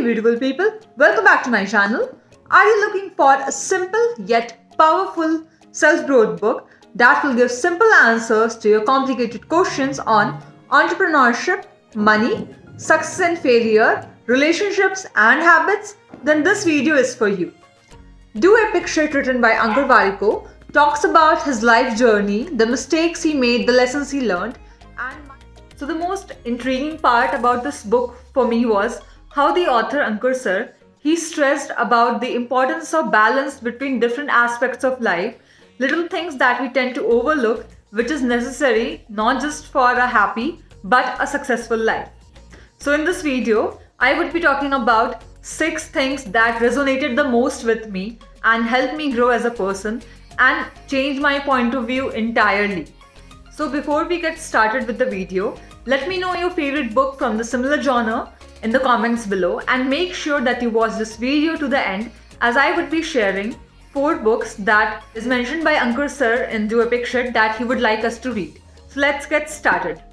Hey beautiful people, welcome back to my channel. Are you looking for a simple yet powerful self-growth book that will give simple answers to your complicated questions on entrepreneurship, money, success and failure, relationships and habits? Then this video is for you. DoEpicShit, written by Ankur Warikoo, talks about his life journey, the mistakes he made, the lessons he learned, and so the most intriguing part about this book for me was how the author Ankur sir, he stressed about the importance of balance between different aspects of life, little things that we tend to overlook, which is necessary not just for a happy but a successful life. So in this video, I would be talking about 6 things that resonated the most with me and helped me grow as a person and change my point of view entirely. So before we get started with the video, let me know your favorite book from the similar genre in the comments below, and make sure that you watch this video to the end, as I would be sharing 4 books that is mentioned by Ankur sir in DoEpicShit that he would like us to read. So let's get started.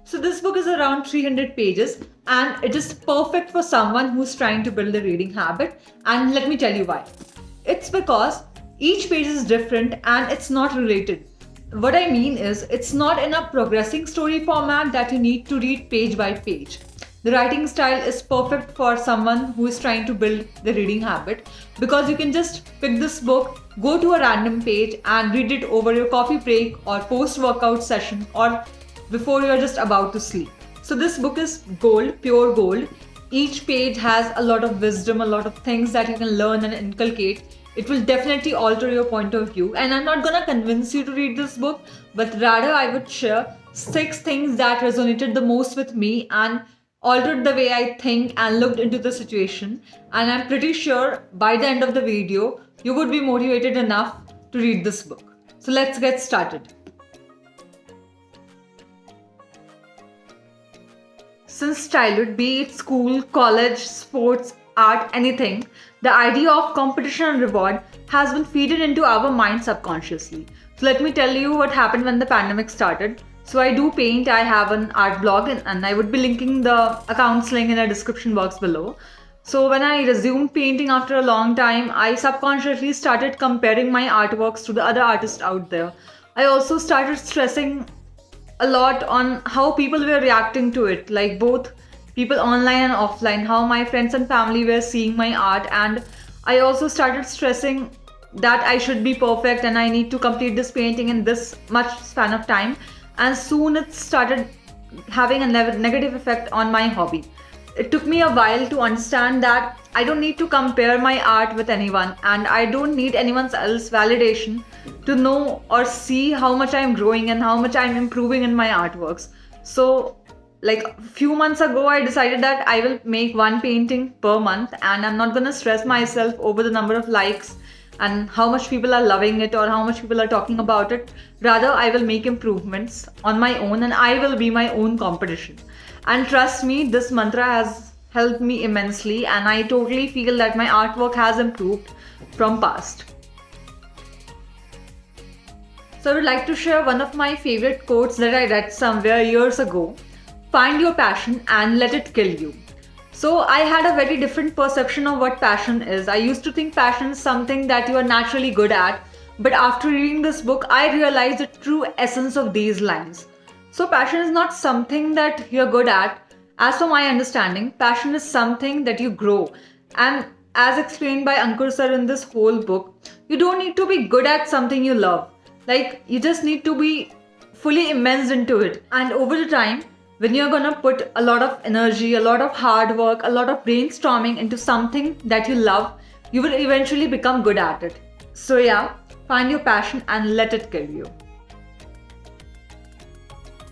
So this book is around 300 pages and it is perfect for someone who's trying to build a reading habit, and let me tell you why. It's because each page is different and it's not related. What I mean is, it's not in a progressing story format that you need to read page by page. The writing style is perfect for someone who is trying to build the reading habit, because you can just pick this book, go to a random page and read it over your coffee break or post-workout session or before you are just about to sleep. So this book is gold, pure gold. Each page has a lot of wisdom, a lot of things that you can learn and inculcate. It will definitely alter your point of view, and I'm not gonna convince you to read this book, but rather I would share 6 things that resonated the most with me and altered the way I think and looked into the situation, and I'm pretty sure by the end of the video you would be motivated enough to read this book. So let's get started. Since childhood, be it school, college, sports, art, anything, the idea of competition and reward has been feeded into our mind subconsciously. So let me tell you what happened when the pandemic started. So I do paint, I have an art blog, and I would be linking the account's link in the description box below. So when I resumed painting after a long time, I subconsciously started comparing my artworks to the other artists out there. I also started stressing a lot on how people were reacting to it, like both people online and offline, how my friends and family were seeing my art, and I also started stressing that I should be perfect and I need to complete this painting in this much span of time, and soon it started having a negative effect on my hobby. It took me a while to understand that I don't need to compare my art with anyone, and I don't need anyone else's validation to know or see how much I'm growing and how much I'm improving in my artworks. So like a few months ago, I decided that I will make 1 painting per month, and I'm not gonna stress myself over the number of likes and how much people are loving it or how much people are talking about it. Rather, I will make improvements on my own and I will be my own competition. And trust me, this mantra has helped me immensely, and I totally feel that my artwork has improved from past. So I would like to share one of my favorite quotes that I read somewhere years ago. Find your passion and let it kill you. So I had a very different perception of what passion is. I used to think passion is something that you are naturally good at, but after reading this book, I realized the true essence of these lines. So passion is not something that you're good at. As for my understanding, passion is something that you grow. And as explained by Ankur sir in this whole book, you don't need to be good at something you love. Like, you just need to be fully immersed into it. And over the time, when you're gonna put a lot of energy, a lot of hard work, a lot of brainstorming into something that you love, you will eventually become good at it. So yeah, find your passion and let it kill you.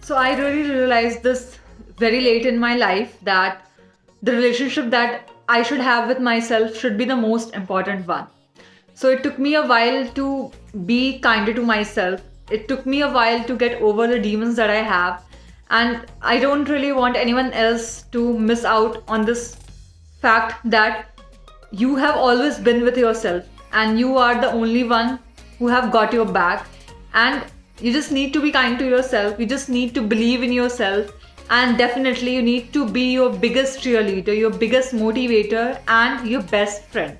So I really realized this very late in my life, that the relationship that I should have with myself should be the most important one. So it took me a while to be kinder to myself. It took me a while to get over the demons that I have. And I don't really want anyone else to miss out on this fact that you have always been with yourself and you are the only one who have got your back, and you just need to be kind to yourself. You just need to believe in yourself And definitely you need to be your biggest cheerleader, your biggest motivator, and your best friend.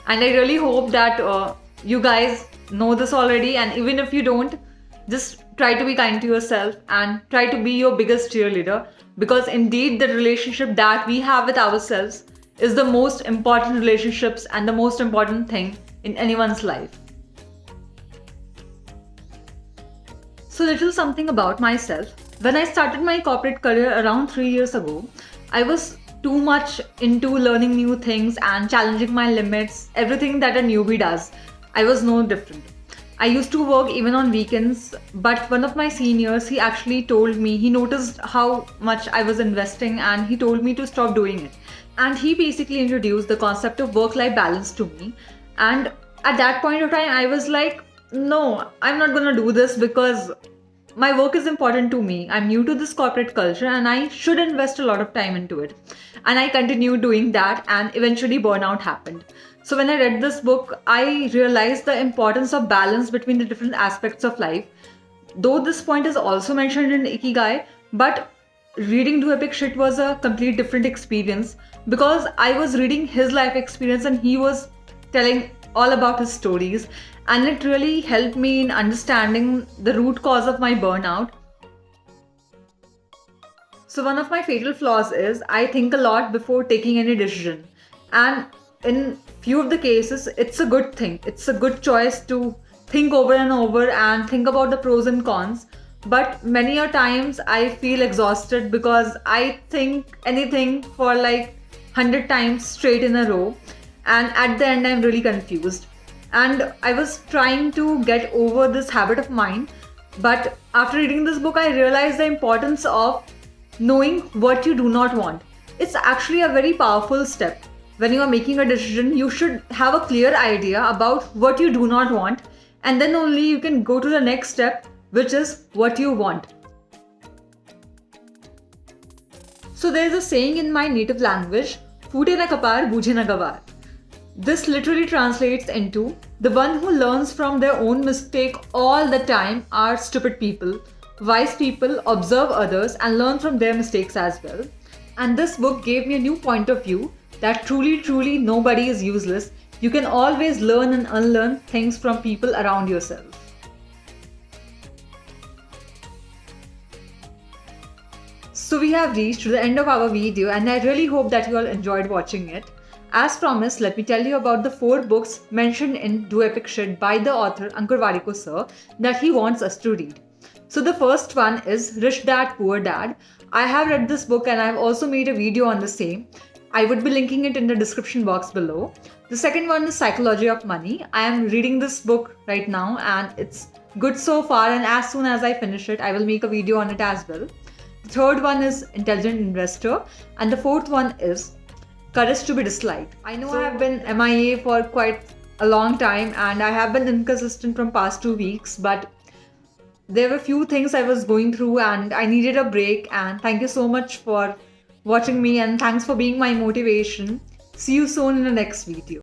And I really hope that you guys know this already, and even if you don't, just try to be kind to yourself and try to be your biggest cheerleader, because indeed the relationship that we have with ourselves is the most important relationships and the most important thing in anyone's life. So little something about myself. When I started my corporate career around 3 years ago, I was too much into learning new things and challenging my limits, everything that a newbie does. I was no different. I used to work even on weekends, but one of my seniors, he actually told me, he noticed how much I was investing and he told me to stop doing it. And he basically introduced the concept of work-life balance to me. And at that point of time, I was like, no, I'm not gonna do this because my work is important to me. I'm new to this corporate culture and I should invest a lot of time into it. And I continued doing that, and eventually burnout happened. So when I read this book, I realized the importance of balance between the different aspects of life. Though this point is also mentioned in Ikigai, but reading DoEpicShit was a complete different experience, because I was reading his life experience and he was telling all about his stories, and it really helped me in understanding the root cause of my burnout. So one of my fatal flaws is I think a lot before taking any decision, and in few of the cases it's a good thing. It's a good choice to think over and over and think about the pros and cons. But many a times I feel exhausted because I think anything for like 100 times straight in a row, and at the end I'm really confused. And I was trying to get over this habit of mine, but after reading this book I realized the importance of knowing what you do not want. It's actually a very powerful step. When you are making a decision, you should have a clear idea about what you do not want, and then only you can go to the next step, which is what you want. So there is a saying in my native language, "Foote na kapar, bujhe na gawar." This literally translates into, the one who learns from their own mistake all the time are stupid people. Wise people observe others and learn from their mistakes as well. And this book gave me a new point of view that truly nobody is useless. You can always learn and unlearn things from people around yourself. So we have reached to the end of our video, and I really hope that you all enjoyed watching it. As promised, let me tell you about the 4 books mentioned in DoEpicShit by the author Ankur Warikoo sir that he wants us to read. So the first one is Rich Dad Poor Dad. I have read this book and I have also made a video on the same. I would be linking it in the description box below. The second one is Psychology of Money. I am reading this book right now and it's good so far, and as soon as I finish it, I will make a video on it as well. The third one is Intelligent Investor, and the fourth one is Courage to be Disliked. I know I have been MIA for quite a long time and I have been inconsistent from past 2 weeks, but there were few things I was going through and I needed a break, and thank you so much for watching me and thanks for being my motivation. See you soon in the next video.